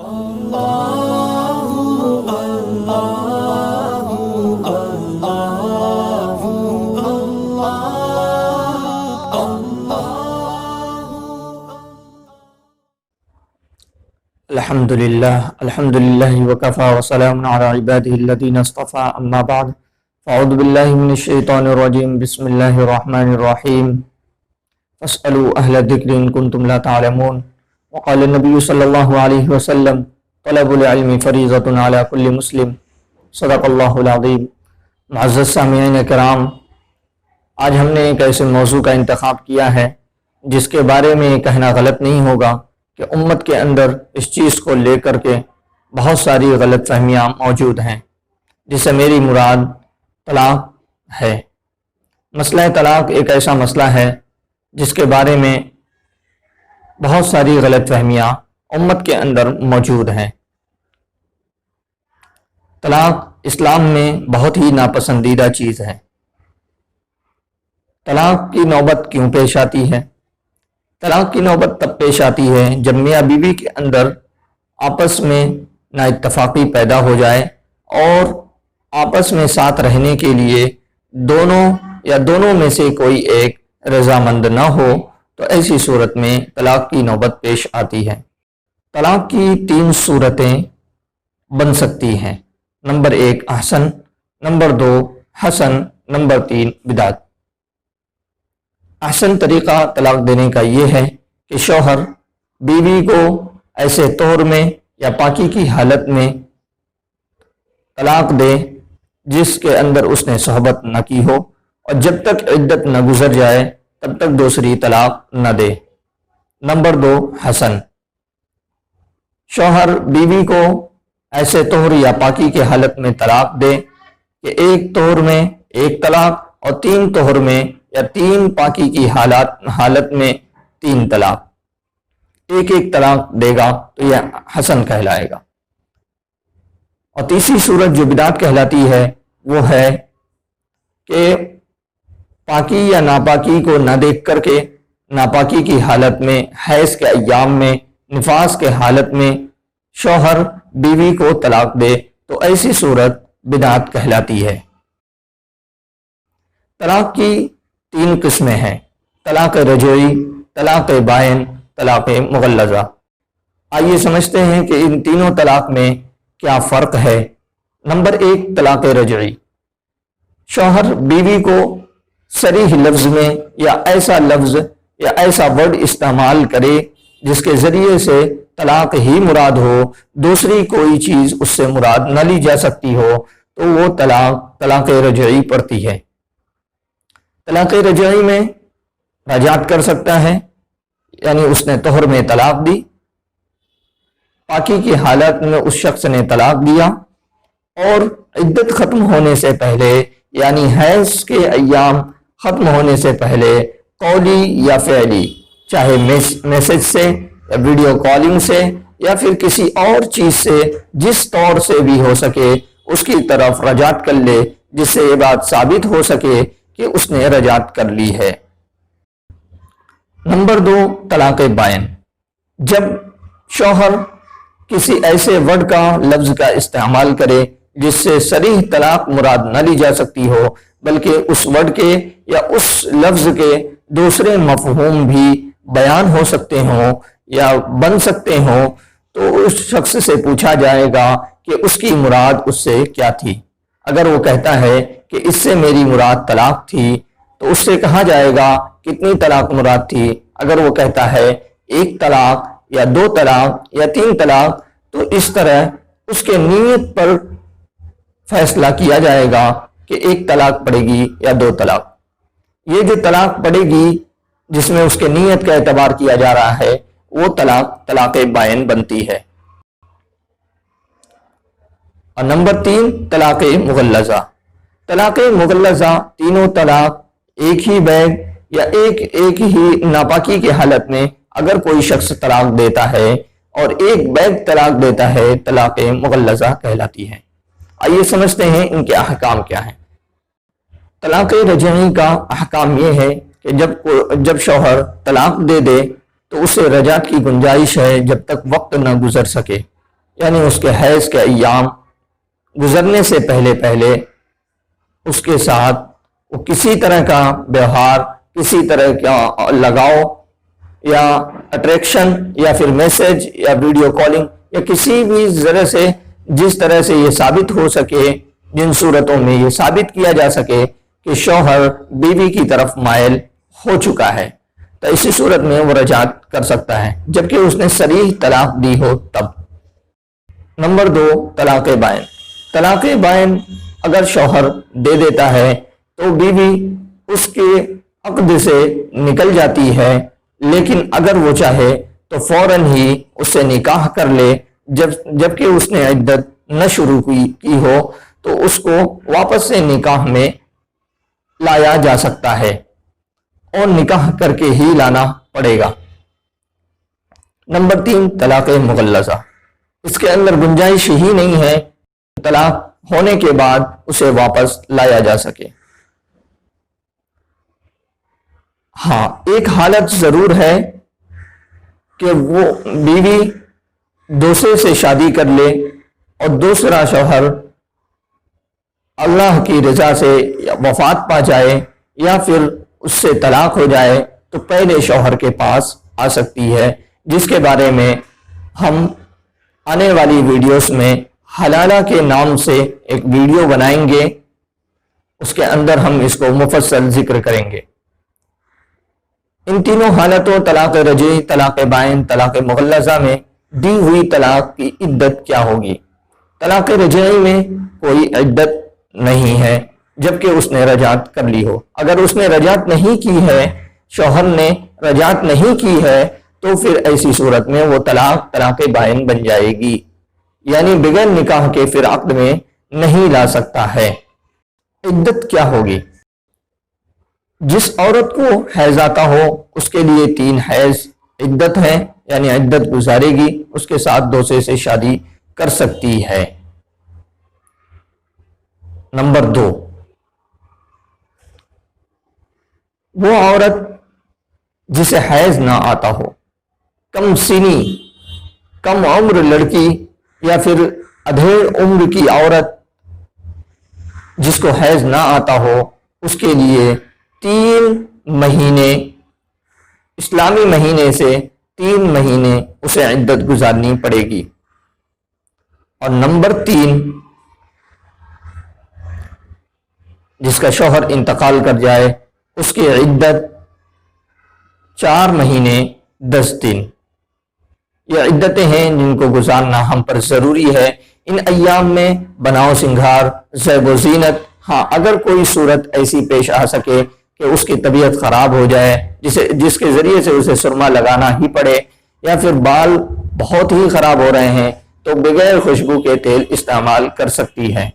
الحمدللہ وکفا وسلام علی عباده الذین اصطفى اما بعد فاعوذ باللہ من الشیطان الرجیم بسم اللہ الرحمن الرحیم فاسألوا اہل الذکر ان کنتم لا تعلمون وقال النبی صلی اللہ علیہ وسلم طلب العلم فریضۃ علی کل مسلم صدق اللہ العظیم۔ معزز سامعین کرام، آج ہم نے ایک ایسے موضوع کا انتخاب کیا ہے جس کے بارے میں کہنا غلط نہیں ہوگا کہ امت کے اندر اس چیز کو لے کر کے بہت ساری غلط فہمیاں موجود ہیں، جس سے میری مراد طلاق ہے۔ مسئلہ طلاق ایک ایسا مسئلہ ہے جس کے بارے میں بہت ساری غلط فہمیاں امت کے اندر موجود ہیں۔ طلاق اسلام میں بہت ہی ناپسندیدہ چیز ہے۔ طلاق کی نوبت کیوں پیش آتی ہے؟ طلاق کی نوبت تب پیش آتی ہے جب میاں بیوی کے اندر آپس میں نا اتفاقی پیدا ہو جائے اور آپس میں ساتھ رہنے کے لیے دونوں میں سے کوئی ایک رضامند نہ ہو، تو ایسی صورت میں طلاق کی نوبت پیش آتی ہے۔ طلاق کی 3 صورتیں بن سکتی ہیں۔ نمبر 1 احسن، نمبر 2 حسن، نمبر 3 بدعت۔ احسن طریقہ طلاق دینے کا یہ ہے کہ شوہر بیوی کو ایسے طور میں یا پاکی کی حالت میں طلاق دے جس کے اندر اس نے صحبت نہ کی ہو، اور جب تک عدت نہ گزر جائے تب تک دوسری طلاق نہ دے۔ نمبر 2 حسن، شوہر بیوی کو ایسے طور یا پاکی کی حالت میں طلاق دے کہ ایک طور میں ایک طلاق اور 3 طور میں یا 3 پاکی کی حالت میں 3 طلاق، ایک طلاق دے گا تو یہ حسن کہلائے گا۔ اور تیسری صورت جو بدعت کہلاتی ہے وہ ہے کہ پاکی یا ناپاکی کو نہ دیکھ کر کے ناپاکی کی حالت میں، حیض کے ایام میں، نفاس کے حالت میں شوہر بیوی کو طلاق دے، تو ایسی صورت بدعت کہلاتی ہے۔ طلاق کی 3 قسمیں ہیں: طلاق رجعی، طلاق بائن، طلاق مغلظہ۔ آئیے سمجھتے ہیں کہ ان تینوں طلاق میں کیا فرق ہے۔ نمبر 1 طلاق رجعی۔ شوہر بیوی کو صریح لفظ میں یا ایسا لفظ یا ایسا ورڈ استعمال کرے جس کے ذریعے سے طلاق ہی مراد ہو، دوسری کوئی چیز اس سے مراد نہ لی جا سکتی ہو، تو وہ طلاق رجعی پڑتی ہے۔ طلاق رجعی میں رجعت کر سکتا ہے، یعنی اس نے طہر میں طلاق دی، پاکی کی حالت میں اس شخص نے طلاق دیا، اور عدت ختم ہونے سے پہلے یعنی حیض کے ایام ختم ہونے سے پہلے قولی یا فعلی، چاہے میسج سے یا ویڈیو کالنگ سے یا پھر کسی اور چیز سے، جس طور سے بھی ہو سکے اس کی طرف رجعت کر لے، جس سے یہ بات ثابت ہو سکے کہ اس نے رجعت کر لی ہے۔ نمبر 2 طلاق بائن۔ جب شوہر کسی ایسے ورڈ کا، لفظ کا استعمال کرے جس سے صریح طلاق مراد نہ لی جا سکتی ہو، بلکہ اس ورڈ کے یا اس لفظ کے دوسرے مفہوم بھی بیان ہو سکتے ہوں یا بن سکتے ہوں، تو اس شخص سے پوچھا جائے گا کہ اس کی مراد اس سے کیا تھی۔ اگر وہ کہتا ہے کہ اس سے میری مراد طلاق تھی، تو اس سے کہا جائے گا کتنی طلاق مراد تھی۔ اگر وہ کہتا ہے 1 طلاق یا 2 طلاق یا 3 طلاق، تو اس طرح اس کے نیت پر فیصلہ کیا جائے گا کہ 1 طلاق پڑے گی یا 2 طلاق۔ یہ جو طلاق پڑے گی جس میں اس کے نیت کا اعتبار کیا جا رہا ہے، وہ طلاق بائن بنتی ہے۔ اور نمبر 3 طلاق مغلظہ۔ طلاق مغلظہ، تینوں طلاق ایک ہی بیگ یا ایک ہی ناپاکی کی حالت میں اگر کوئی شخص طلاق دیتا ہے اور ایک بیگ طلاق دیتا ہے، طلاق مغلظہ کہلاتی ہے۔ آئیے سمجھتے ہیں ان کے احکام کیا ہیں۔ طلاق رجعی کا احکام یہ ہے کہ جب شوہر طلاق دے دے تو اسے رجعت کی گنجائش ہے جب تک وقت نہ گزر سکے۔ یعنی اس کے حیض کے ایام گزرنے سے پہلے پہلے اس کے ساتھ وہ کسی طرح کا ویوہار، کسی طرح کا لگاؤ یا اٹریکشن یا پھر میسج یا ویڈیو کالنگ یا کسی بھی ذرا سے جس طرح سے یہ ثابت ہو سکے، جن صورتوں میں یہ ثابت کیا جا سکے کہ شوہر بیوی کی طرف مائل ہو چکا ہے، تو اسی صورت میں وہ رجعت کر سکتا ہے، جبکہ اس نے صریح طلاق دی ہو تب۔ نمبر 2، طلاق بائن۔ طلاق بائن اگر شوہر دے دیتا ہے تو بیوی اس کے عقد سے نکل جاتی ہے، لیکن اگر وہ چاہے تو فوراً ہی اس سے نکاح کر لے، جبکہ اس نے عدت نہ شروع کی ہو تو اس کو واپس سے نکاح میں لایا جا سکتا ہے اور نکاح کر کے ہی لانا پڑے گا۔ نمبر 3، طلاق مغلظہ۔ اس کے اندر گنجائش ہی نہیں ہے طلاق ہونے کے بعد اسے واپس لایا جا سکے۔ ہاں، ایک حالت ضرور ہے کہ وہ بیوی دوسرے سے شادی کر لے اور دوسرا شوہر اللہ کی رضا سے وفات پا جائے یا پھر اس سے طلاق ہو جائے تو پہلے شوہر کے پاس آ سکتی ہے، جس کے بارے میں ہم آنے والی ویڈیوز میں حلالہ کے نام سے ایک ویڈیو بنائیں گے، اس کے اندر ہم اس کو مفصل ذکر کریں گے۔ ان تینوں حالتوں طلاق رجعی، طلاق بائن، طلاق مغلظہ میں دی ہوئی طلاق کی عدت کیا ہوگی؟ طلاق رجعی میں کوئی عدت نہیں ہے جبکہ اس نے رجعت کر لی ہو۔ اگر اس نے رجعت نہیں کی ہے، شوہر نے رجعت نہیں کی ہے، تو پھر ایسی صورت میں وہ طلاق بائن بن جائے گی، یعنی بغیر نکاح کے پھر عقد میں نہیں لا سکتا ہے۔ عدت کیا ہوگی؟ جس عورت کو حیض آتا ہو اس کے لیے 3 حیض عدت ہے، یعنی عدت گزارے گی، اس کے ساتھ دوسرے سے شادی کر سکتی ہے۔ نمبر 2، وہ عورت جسے حیض نہ آتا ہو، کم سنی، کم عمر لڑکی یا پھر ادھیڑ عمر کی عورت جس کو حیض نہ آتا ہو، اس کے لیے 3 مہینے، اسلامی مہینے سے 3 مہینے اسے عدت گزارنی پڑے گی۔ اور نمبر 3، جس کا شوہر انتقال کر جائے اس کی عدت 4 مہینے 10 دن۔ یہ عدتیں ہیں جن کو گزارنا ہم پر ضروری ہے۔ ان ایام میں بناؤ سنگھار، زیب و زینت، ہاں اگر کوئی صورت ایسی پیش آ سکے کہ اس کی طبیعت خراب ہو جائے، جس کے ذریعے سے اسے سرما لگانا ہی پڑے، یا پھر بال بہت ہی خراب ہو رہے ہیں، تو بغیر خوشبو کے تیل استعمال کر سکتی ہے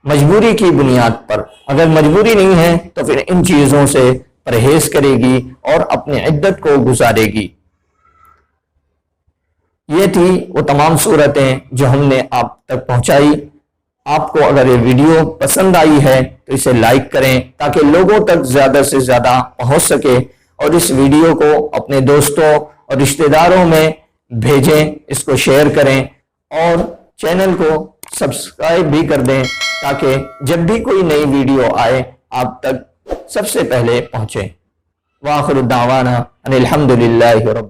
مجبوری کی بنیاد پر۔ اگر مجبوری نہیں ہے تو پھر ان چیزوں سے پرہیز کرے گی اور اپنی عدت کو گزارے گی۔ یہ تھی وہ تمام صورتیں جو ہم نے آپ تک پہنچائی۔ آپ کو اگر یہ ویڈیو پسند آئی ہے تو اسے لائک کریں تاکہ لوگوں تک زیادہ سے زیادہ پہنچ سکے، اور اس ویڈیو کو اپنے دوستوں اور رشتہ داروں میں بھیجیں، اس کو شیئر کریں اور چینل کو سبسکرائب بھی کر دیں تاکہ جب بھی کوئی نئی ویڈیو آئے آپ تک سب سے پہلے پہنچے۔ وآخر دعوانا ان الحمدللہ رب